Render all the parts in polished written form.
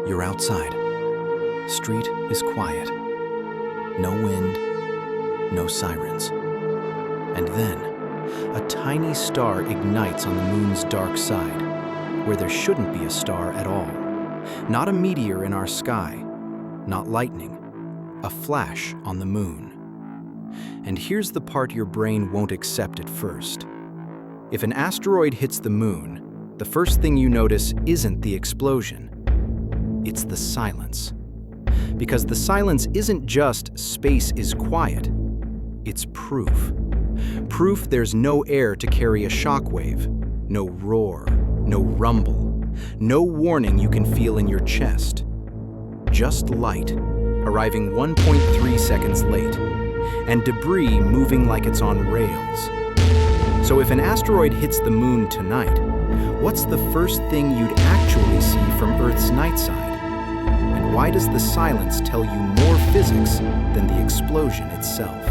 You're outside. Street is quiet. No wind, no sirens. And then, a tiny star ignites on the moon's dark side, where there shouldn't be a star at all. Not a meteor in our sky, not lightning, a flash on the moon. And here's the part your brain won't accept at first. If an asteroid hits the moon, the first thing you notice isn't the explosion. It's the silence. Because the silence isn't just space is quiet, it's proof. Proof there's no air to carry a shockwave, no roar, no rumble, no warning you can feel in your chest. Just light, arriving 1.3 seconds late, and debris moving like it's on rails. So if an asteroid hits the moon tonight, what's the first thing you'd actually see from Earth's night side? And why does the silence tell you more physics than the explosion itself?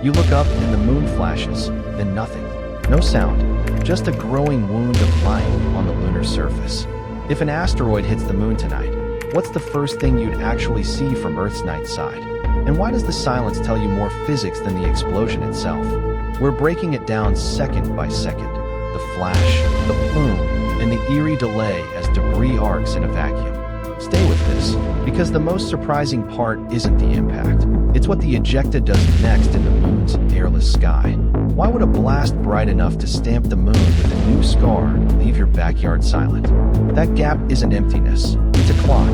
You look up and the moon flashes, then nothing. No sound, just a growing wound of light on the lunar surface. If an asteroid hits the moon tonight, what's the first thing you'd actually see from Earth's night side? And why does the silence tell you more physics than the explosion itself? We're breaking it down second by second. The flash, the plume, and the eerie delay as debris arcs in a vacuum. Stay with this, because the most surprising part isn't the impact. It's what the ejecta does next in the moon's airless sky. Why would a blast bright enough to stamp the moon with a new scar leave your backyard silent? That gap isn't emptiness, it's a clock.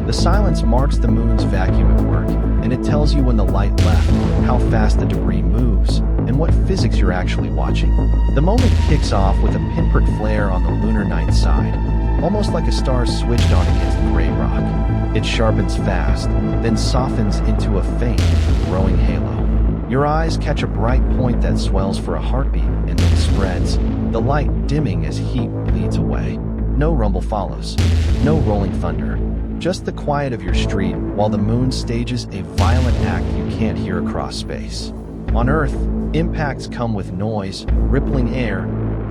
The silence marks the moon's vacuum at work, and it tells you when the light left, how fast the debris moves, and what physics you're actually watching. The moment kicks off with a pinprick flare on the lunar night side, almost like a star switched on against gray rock. It sharpens fast, then softens into a faint, growing halo. Your eyes catch a bright point that swells for a heartbeat and then spreads, the light dimming as heat bleeds away. No rumble follows, no rolling thunder, just the quiet of your street while the moon stages a violent act you can't hear across space. On Earth, impacts come with noise, rippling air,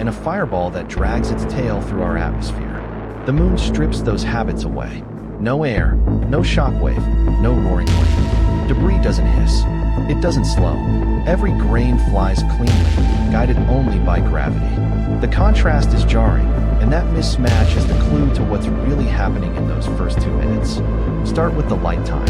and a fireball that drags its tail through our atmosphere. The moon strips those habits away. No air, no shockwave, no roaring wind. Debris doesn't hiss. It doesn't slow. Every grain flies cleanly, guided only by gravity. The contrast is jarring, and that mismatch is the clue to what's really happening in those first 2 minutes. Start with the light time.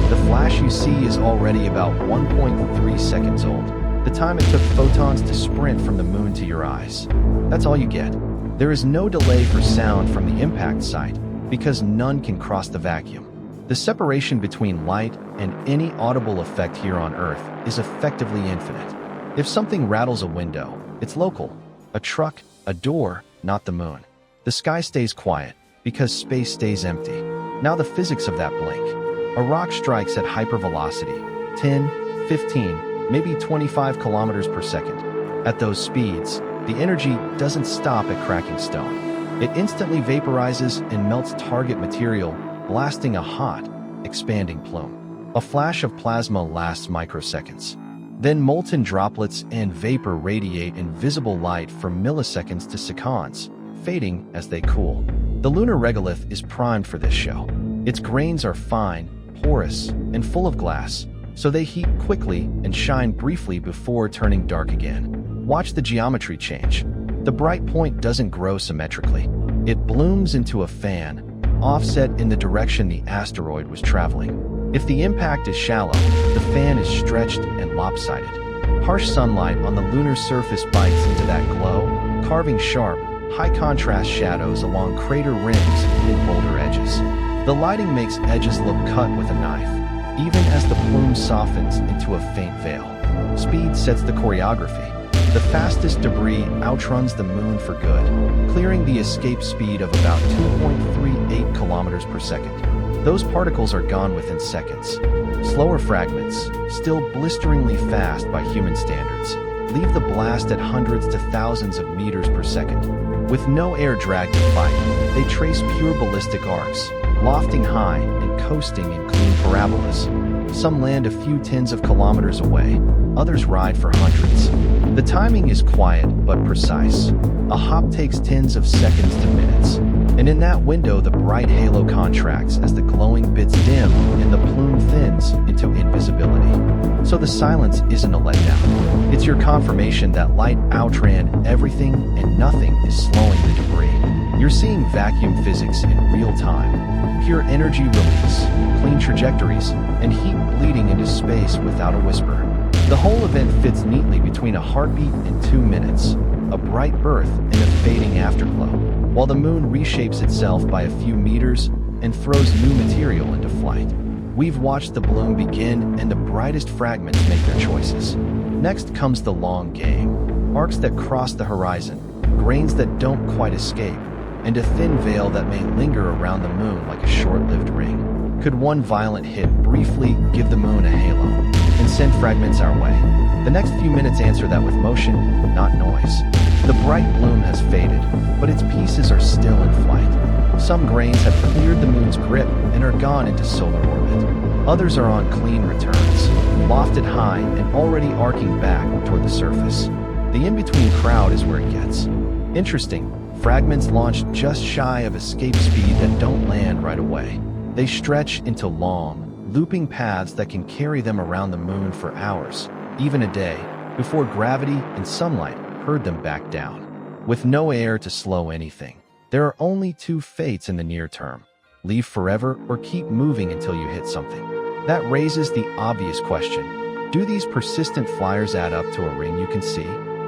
The flash you see is already about 1.3 seconds old, the time it took photons to sprint from the moon to your eyes. That's all you get. There is no delay for sound from the impact site, because none can cross the vacuum. The separation between light and any audible effect here on Earth is effectively infinite. If something rattles a window, it's local. A truck, a door, not the moon. The sky stays quiet, because space stays empty. Now the physics of that blink. A rock strikes at hypervelocity, 10, 15, maybe 25 kilometers per second. At those speeds, the energy doesn't stop at cracking stone. It instantly vaporizes and melts target material, blasting a hot, expanding plume. A flash of plasma lasts microseconds. Then molten droplets and vapor radiate invisible light for milliseconds to seconds, fading as they cool. The lunar regolith is primed for this show. Its grains are fine, porous, and full of glass, so they heat quickly and shine briefly before turning dark again. Watch the geometry change. The bright point doesn't grow symmetrically. It blooms into a fan, offset in the direction the asteroid was traveling. If the impact is shallow, the fan is stretched and lopsided. Harsh sunlight on the lunar surface bites into that glow, carving sharp, high-contrast shadows along crater rims and boulder edges. The lighting makes edges look cut with a knife, even as the plume softens into a faint veil. Speed sets the choreography. The fastest debris outruns the moon for good, clearing the escape speed of about 2.38 kilometers per second. Those particles are gone within seconds. Slower fragments, still blisteringly fast by human standards, leave the blast at hundreds to thousands of meters per second. With no air drag to fight, they trace pure ballistic arcs, lofting high and coasting in clean parabolas. Some land a few tens of kilometers away, others ride for hundreds. The timing is quiet but precise. A hop takes tens of seconds to minutes. And in that window, the bright halo contracts as the glowing bits dim and the plume thins into invisibility. So the silence isn't a letdown. It's your confirmation that light outran everything and nothing is slowing the debris. You're seeing vacuum physics in real time, pure energy release, clean trajectories, and heat bleeding into space without a whisper. The whole event fits neatly between a heartbeat and 2 minutes, a bright birth and a fading afterglow, while the moon reshapes itself by a few meters and throws new material into flight. We've watched the bloom begin and the brightest fragments make their choices. Next comes the long game, arcs that cross the horizon, grains that don't quite escape, and a thin veil that may linger around the moon like a short-lived ring. Could one violent hit briefly give the moon a halo and send fragments our way? The next few minutes answer that with motion, not noise. The bright bloom has faded, but its pieces are still in flight. Some grains have cleared the moon's grip and are gone into solar orbit. Others are on clean returns, lofted high and already arcing back toward the surface. The in-between crowd is where it gets interesting. Fragments launched just shy of escape speed that don't land right away. They stretch into long, looping paths that can carry them around the moon for hours, even a day, before gravity and sunlight herd them back down. With no air to slow anything, there are only two fates in the near term: leave forever or keep moving until you hit something. That raises the obvious question: do these persistent flyers add up to a ring you can see?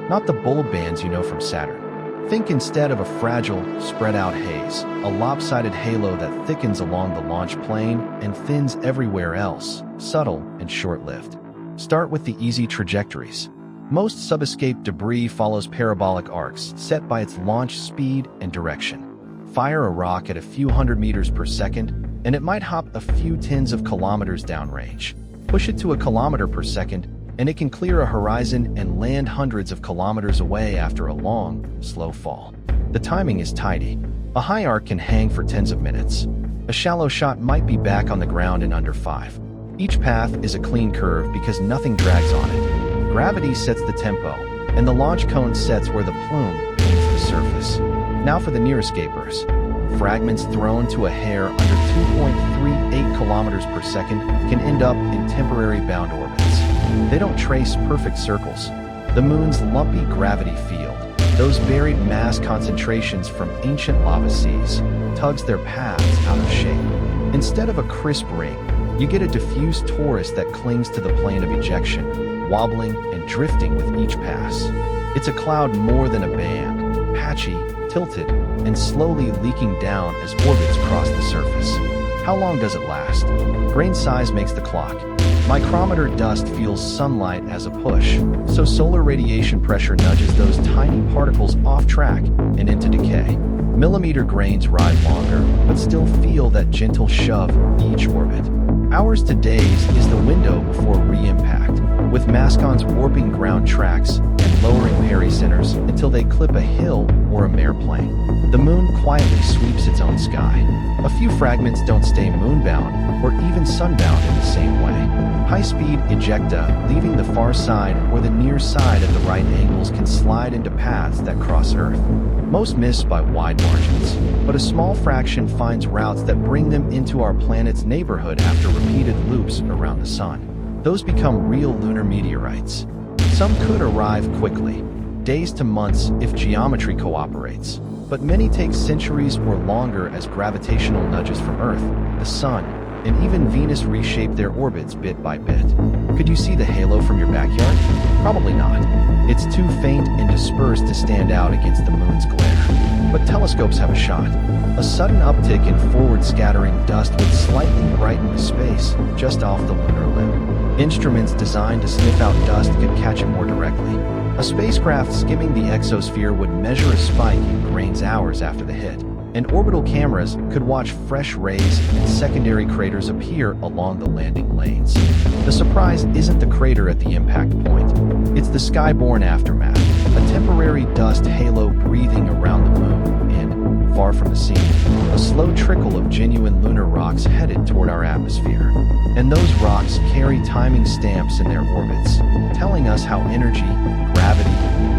Not the bulb bands you know from Saturn. Think instead of a fragile, spread-out haze, a lopsided halo that thickens along the launch plane and thins everywhere else, subtle and short-lived. Start with the easy trajectories. Most subescape debris follows parabolic arcs set by its launch speed and direction. Fire a rock at a few hundred meters per second, and it might hop a few tens of kilometers downrange. Push it to a kilometer per second, and it can clear a horizon and land hundreds of kilometers away after a long, slow fall. The timing is tidy. A high arc can hang for tens of minutes. A shallow shot might be back on the ground in under 5. Each path is a clean curve because nothing drags on it. Gravity sets the tempo, and the launch cone sets where the plume aims the surface. Now for the near escapers. Fragments thrown to a hair under 2.38 kilometers per second can end up in temporary bound orbits. They don't trace perfect circles. The moon's lumpy gravity field, those buried mass concentrations from ancient lava seas, tugs their paths out of shape. Instead of a crisp ring, you get a diffuse torus that clings to the plane of ejection, wobbling and drifting with each pass. It's a cloud more than a band, patchy, tilted, and slowly leaking down as orbits cross the surface. How long does it last? Grain size makes the clock. Micrometer dust feels sunlight as a push, so solar radiation pressure nudges those tiny particles off track and into decay. Millimeter grains ride longer, but still feel that gentle shove each orbit. Hours to days is the window before re-impact, with Mascons warping ground tracks and lowering pericenters until they clip a hill or a mare plane. The moon quietly sweeps its own sky. A few fragments don't stay moonbound or even sunbound in the same way. High-speed ejecta, leaving the far side or the near side at the right angles, can slide into paths that cross Earth. Most miss by wide margins, but a small fraction finds routes that bring them into our planet's neighborhood after repeated loops around the sun. Those become real lunar meteorites. Some could arrive quickly, days to months if geometry cooperates, but many take centuries or longer as gravitational nudges from Earth, the Sun, and even Venus reshape their orbits bit by bit. Could you see the halo from your backyard? Probably not. It's too faint and dispersed to stand out against the moon's glare. But telescopes have a shot. A sudden uptick in forward scattering dust would slightly brighten the space just off the lunar limb. Instruments designed to sniff out dust could catch it more directly. A spacecraft skimming the exosphere would measure a spike in grains hours after the hit, and orbital cameras could watch fresh rays and secondary craters appear along the landing lanes. The surprise isn't the crater at the impact point. It's the skyborne aftermath, a temporary dust halo breathing around the moon in far from the scene, a slow trickle of genuine lunar rocks headed toward our atmosphere. And those rocks carry timing stamps in their orbits, telling us how energy, gravity,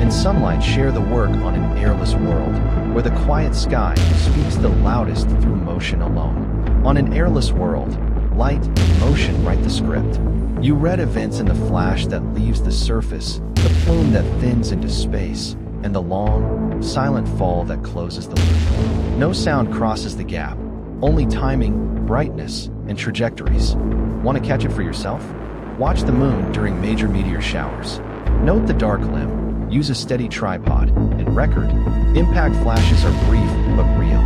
and sunlight share the work on an airless world, where the quiet sky speaks the loudest through motion alone. On an airless world, light and motion write the script. You read events in the flash that leaves the surface, the plume that thins into space, and the long, silent fall that closes the loop. No sound crosses the gap, only timing, brightness, and trajectories. Want to catch it for yourself? Watch the moon during major meteor showers. Note the dark limb, use a steady tripod, and record. Impact flashes are brief but real.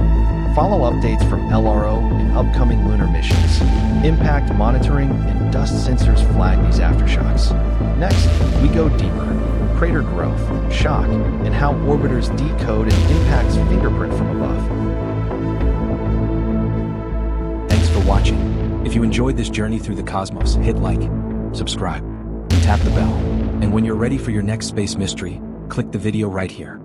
Follow updates from LRO and upcoming lunar missions. Impact monitoring and dust sensors flag these aftershocks. Next, we go deeper. Crater growth, shock, and how orbiters decode and impacts fingerprint from above. Thanks for watching. If you enjoyed this journey through the cosmos, hit like, subscribe, and tap the bell. And when you're ready for your next space mystery, click the video right here.